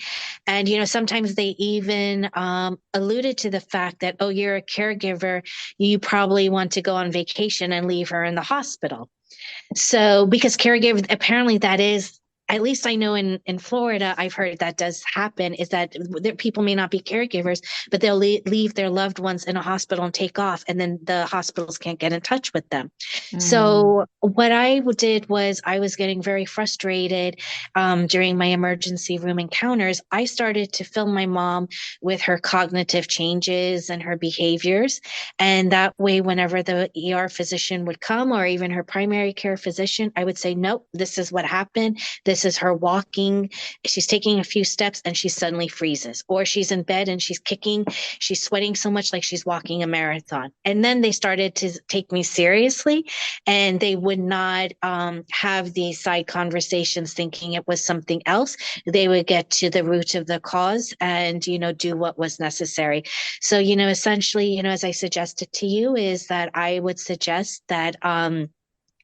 And, sometimes they even alluded to the fact that, oh, you're a caregiver. You probably want to go on vacation and leave her in the hospital. So, because caregivers, apparently that is, at least I know in Florida, I've heard that does happen, is that people may not be caregivers, but they'll leave their loved ones in a hospital and take off, and then the hospitals can't get in touch with them. So what I did was I was getting very frustrated during my emergency room encounters. I started to film my mom with her cognitive changes and her behaviors. And that way, whenever the ER physician would come or even her primary care physician, I would say, nope, this is what happened. This is her walking. She's taking a few steps and she suddenly freezes, or she's in bed and she's kicking. She's sweating so much like she's walking a marathon. And then they started to take me seriously, and they would not have these side conversations thinking it was something else. They would get to the root of the cause and, do what was necessary. So, essentially, as I suggested to you, is that I would suggest that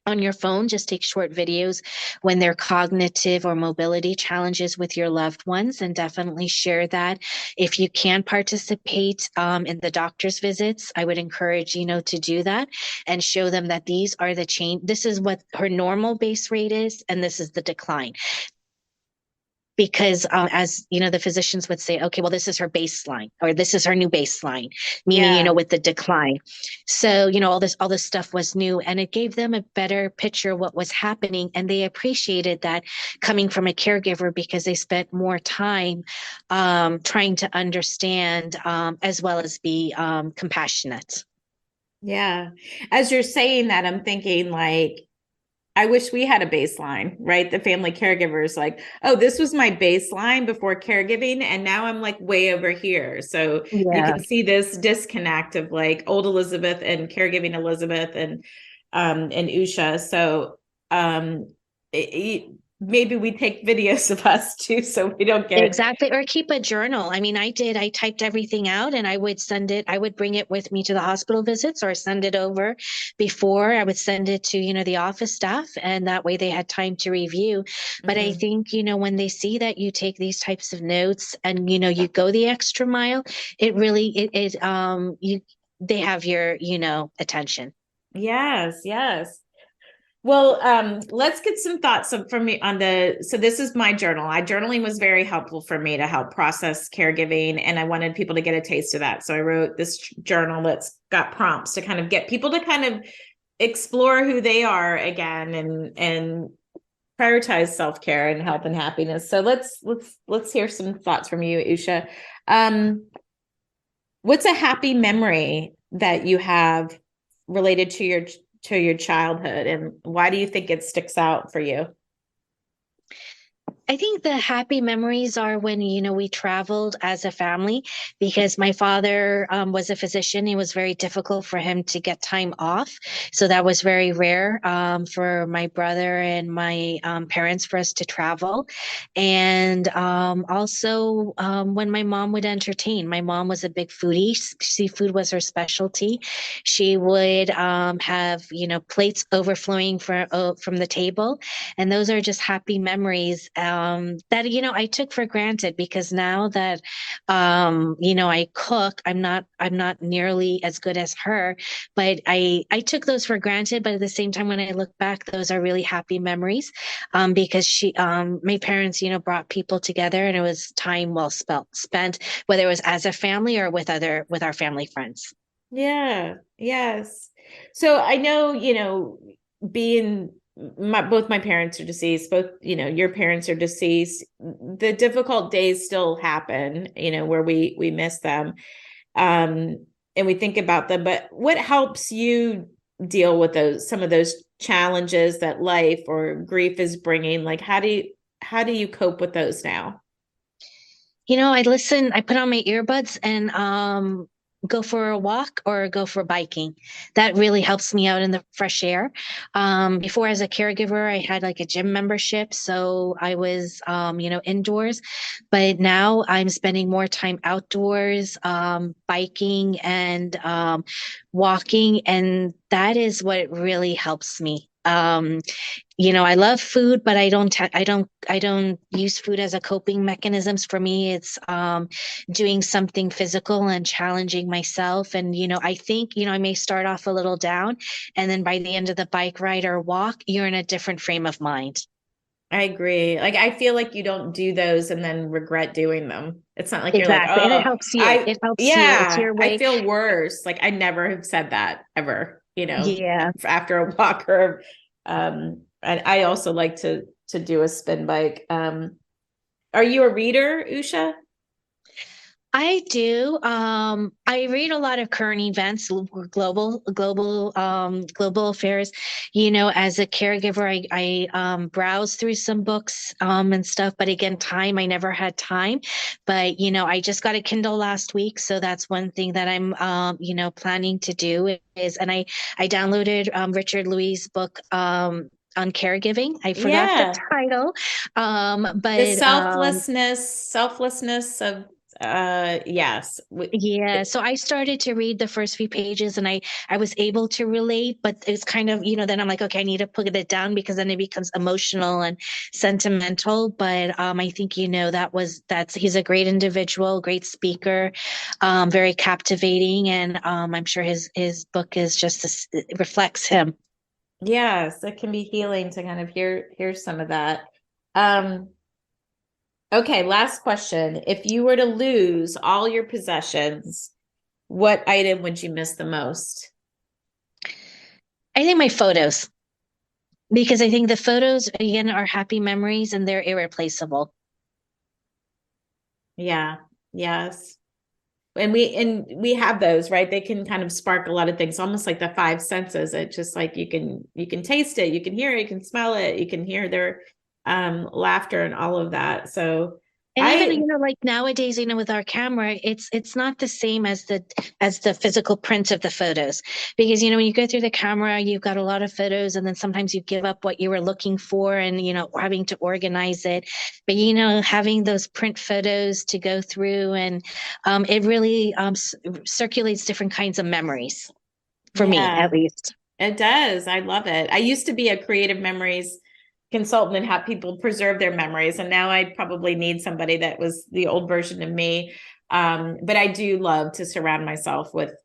on your phone, just take short videos when there are cognitive or mobility challenges with your loved ones, and definitely share that. If you can participate in the doctor's visits, I would encourage, to do that and show them that these are the change. This is what her normal base rate is, and this is the decline. because as you know, the physicians would say, okay, well, this is her baseline, or this is her new baseline, meaning, Yeah. with the decline. So, all this stuff was new, and it gave them a better picture of what was happening. And they appreciated that coming from a caregiver, because they spent more time trying to understand, as well as be compassionate. Yeah. As you're saying that, I'm thinking like, I wish we had a baseline, right? The family caregivers, like, oh, this was my baseline before caregiving, and now I'm like way over here. So you Yeah. can see this disconnect of like old Elizabeth and caregiving Elizabeth and Usha. So maybe we take videos of us too, so we don't get Exactly. Or keep a journal. I mean, I typed everything out, and I would bring it with me to the hospital visits, or send it over before. I would send it to, the office staff, and that way they had time to review. But I think, when they see that you take these types of notes, and, you go the extra mile, it really, they have your, attention. Yes, yes. Well, let's get some thoughts from me so this is my journal. Journaling was very helpful for me to help process caregiving, and I wanted people to get a taste of that. So I wrote this journal that's got prompts to kind of get people to kind of explore who they are again, and prioritize self-care and health and happiness. So let's hear some thoughts from you, Usha. What's a happy memory that you have related to your childhood, and why do you think it sticks out for you? I think the happy memories are when, we traveled as a family, because my father was a physician. It was very difficult for him to get time off. So that was very rare for my brother and my parents for us to travel. And also when my mom would entertain. My mom was a big foodie. Seafood was her specialty. She would have, plates overflowing from the table. And those are just happy memories that, I took for granted, because now that, I cook, I'm not nearly as good as her, but I took those for granted. But at the same time, when I look back, those are really happy memories, because my parents, brought people together, and it was time well spent, whether it was as a family or with our family friends. Yeah. Yes. So I know, being both my parents are deceased, both, your parents are deceased. The difficult days still happen, where we miss them. And we think about them, but what helps you deal with some of those challenges that life or grief is bringing? Like, how do you cope with those now? I put on my earbuds and go for a walk or go for biking. That really helps me out in the fresh air. Before, as a caregiver, I had like a gym membership, so I was, indoors. But now I'm spending more time outdoors, biking and walking, and that is what really helps me. I love food, but I don't use food as a coping mechanisms. For me, it's doing something physical and challenging myself. And, I think, I may start off a little down, and then by the end of the bike ride or walk, you're in a different frame of mind. I agree. Like, I feel like you don't do those and then regret doing them. It's not like you're like, Exactly. And it oh, helps you. It helps you. It's yeah, your I way. feel worse. Like, I never have said that ever, Yeah. after a walk or, and I also like to do a spin bike. Are you a reader, Usha? I do. I read a lot of current events, global affairs. As a caregiver, I browse through some books and stuff. But again, I never had time. But I just got a Kindle last week, so that's one thing that I'm planning to do and I downloaded Richard Louis' book. On caregiving. I forgot the Yeah. title. The But selflessness of, yes. Yeah, so I started to read the first few pages, and I was able to relate, but it's kind of, then I'm like, okay, I need to put it down, because then it becomes emotional and sentimental. But I think, he's a great individual, great speaker, very captivating, and I'm sure his book is it reflects him. Yes, it can be healing to kind of hear some of that. Um, Okay, last question. If you were to lose all your possessions, what item would you miss the most? I think my photos, because I think the photos, again, are happy memories and they're irreplaceable. Yeah. Yes. And we have those, right? They can kind of spark a lot of things, almost like the five senses. It's just like you can taste it, you can hear it, you can smell it, you can hear their laughter and all of that. So And even, I like nowadays, with our camera, it's not the same as the physical print of the photos. Because, when you go through the camera, you've got a lot of photos, and then sometimes you give up what you were looking for and, having to organize it. But, having those print photos to go through, and it really circulates different kinds of memories for me, yeah, at least. it does. I love it. I used to be a creative memories consultant and have people preserve their memories. And now I probably need somebody that was the old version of me. But I do love to surround myself with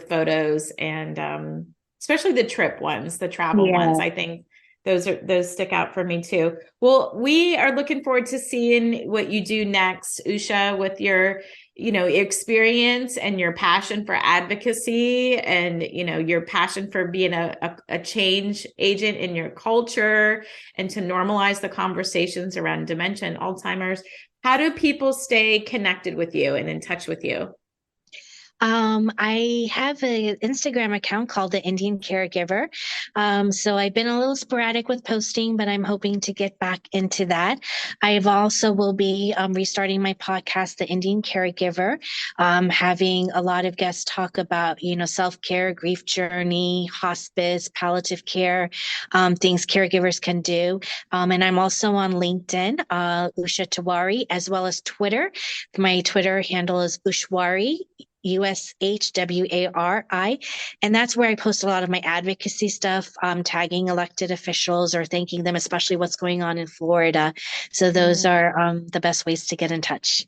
photos, and especially the trip ones, the travel ones. Yeah. I think those stick out for me too. Well, we are looking forward to seeing what you do next, Usha, with your experience and your passion for advocacy, and your passion for being a change agent in your culture, and to normalize the conversations around dementia and Alzheimer's. How do people stay connected with you and in touch with you? I have an Instagram account called the Indian Caregiver. So I've been a little sporadic with posting, but I'm hoping to get back into that. I've also will be restarting my podcast, The Indian Caregiver, having a lot of guests talk about, self-care, grief journey, hospice, palliative care, things caregivers can do. And I'm also on LinkedIn, Usha Tewari, as well as Twitter. My Twitter handle is Ushwari, USHWARI. And that's where I post a lot of my advocacy stuff, tagging elected officials or thanking them, especially what's going on in Florida. So those are the best ways to get in touch.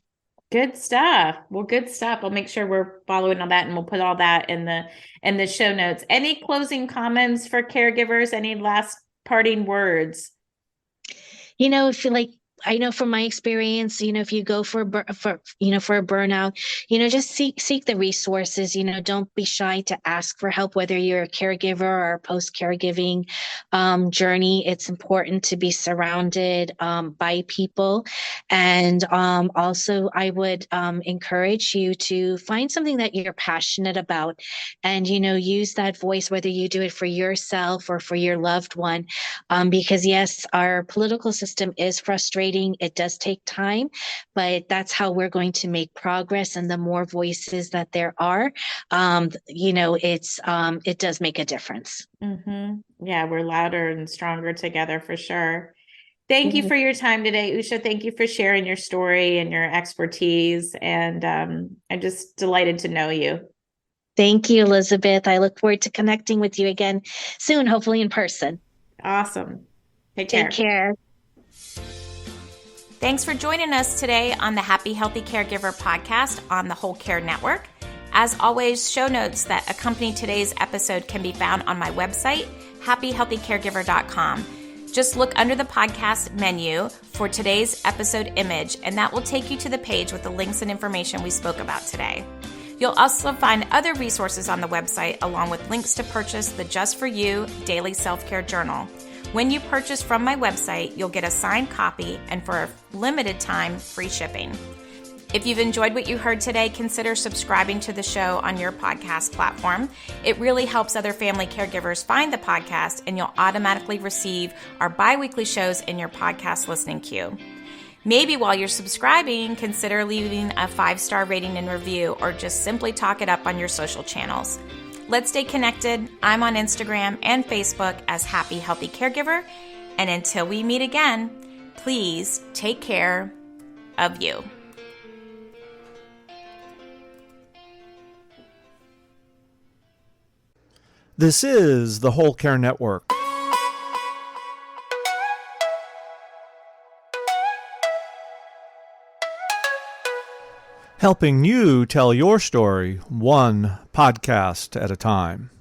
Good stuff. Well, good stuff. I'll make sure we're following all that, and we'll put all that in the show notes. Any closing comments for caregivers? Any last parting words? If you like, I know from my experience, if you go for a burnout, just seek the resources. Don't be shy to ask for help, whether you're a caregiver or a post caregiving journey. It's important to be surrounded by people, and also I would encourage you to find something that you're passionate about, and use that voice, whether you do it for yourself or for your loved one, because yes, our political system is frustrating. It does take time, but that's how we're going to make progress. And the more voices that there are, it does make a difference. Mm-hmm. Yeah, we're louder and stronger together for sure. Thank you for your time today, Usha. Thank you for sharing your story and your expertise. And I'm just delighted to know you. Thank you, Elizabeth. I look forward to connecting with you again soon, hopefully in person. Awesome. Take care. Take care. Thanks for joining us today on the Happy Healthy Caregiver podcast on the Whole Care Network. As always, show notes that accompany today's episode can be found on my website, happyhealthycaregiver.com. Just look under the podcast menu for today's episode image, and that will take you to the page with the links and information we spoke about today. You'll also find other resources on the website, along with links to purchase the Just For You Daily Self-Care Journal. When you purchase from my website, you'll get a signed copy, and for a limited time, free shipping. If you've enjoyed what you heard today, consider subscribing to the show on your podcast platform. It really helps other family caregivers find the podcast, and you'll automatically receive our bi-weekly shows in your podcast listening queue. Maybe while you're subscribing, consider leaving a 5-star rating and review, or just simply talk it up on your social channels. Let's stay connected. I'm on Instagram and Facebook as Happy Healthy Caregiver. And until we meet again, please take care of you. This is the Whole Care Network. Helping you tell your story one podcast at a time.